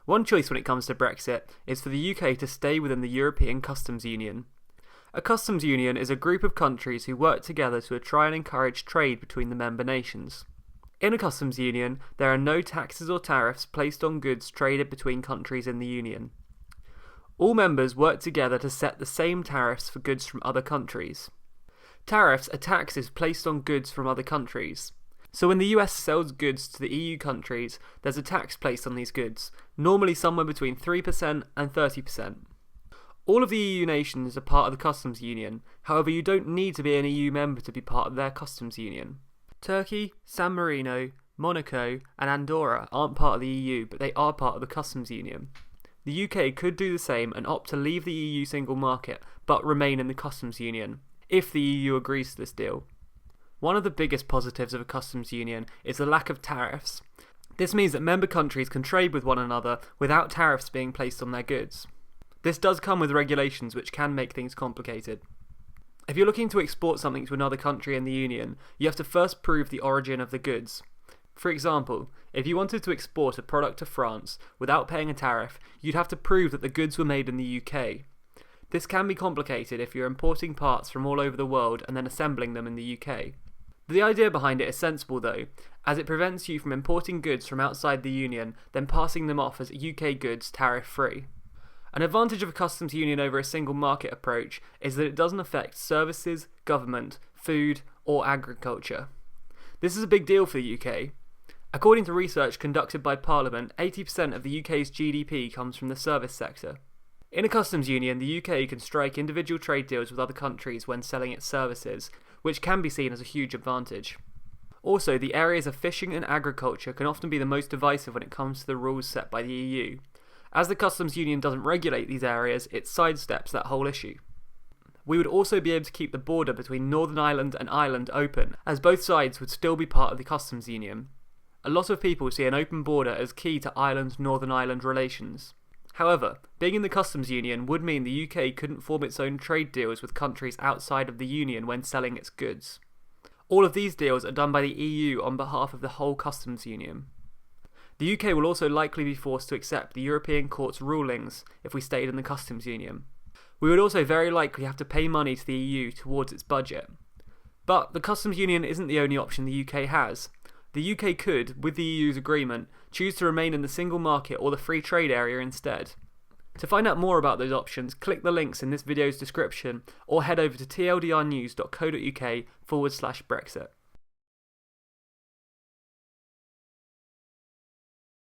One choice when it comes to Brexit is for the UK to stay within the European Customs Union. A customs union is a group of countries who work together to try and encourage trade between the member nations. In a customs union, there are no taxes or tariffs placed on goods traded between countries in the union. All members work together to set the same tariffs for goods from other countries. Tariffs are taxes placed on goods from other countries. So when the US sells goods to the EU countries, there's a tax placed on these goods, normally somewhere between 3% and 30%. All of the EU nations are part of the customs union, however you don't need to be an EU member to be part of their customs union. Turkey, San Marino, Monaco and Andorra aren't part of the EU, but they are part of the customs union. The UK could do the same and opt to leave the EU single market, but remain in the customs union, if the EU agrees to this deal. One of the biggest positives of a customs union is the lack of tariffs. This means that member countries can trade with one another without tariffs being placed on their goods. This does come with regulations which can make things complicated. If you're looking to export something to another country in the Union, you have to first prove the origin of the goods. For example, if you wanted to export a product to France without paying a tariff, you'd have to prove that the goods were made in the UK. This can be complicated if you're importing parts from all over the world and then assembling them in the UK. The idea behind it is sensible though, as it prevents you from importing goods from outside the Union, then passing them off as UK goods tariff-free. An advantage of a customs union over a single market approach is that it doesn't affect services, government, food, or agriculture. This is a big deal for the UK. According to research conducted by Parliament, 80% of the UK's GDP comes from the service sector. In a customs union, the UK can strike individual trade deals with other countries when selling its services, which can be seen as a huge advantage. Also, the areas of fishing and agriculture can often be the most divisive when it comes to the rules set by the EU. As the customs union doesn't regulate these areas, it sidesteps that whole issue. We would also be able to keep the border between Northern Ireland and Ireland open, as both sides would still be part of the customs union. A lot of people see an open border as key to Ireland-Northern Ireland relations. However, being in the customs union would mean the UK couldn't form its own trade deals with countries outside of the union when selling its goods. All of these deals are done by the EU on behalf of the whole customs union. The UK will also likely be forced to accept the European Court's rulings if we stayed in the customs union. We would also very likely have to pay money to the EU towards its budget. But the customs union isn't the only option the UK has. The UK could, with the EU's agreement, choose to remain in the single market or the free trade area instead. To find out more about those options, click the links in this video's description or head over to tldrnews.co.uk/Brexit.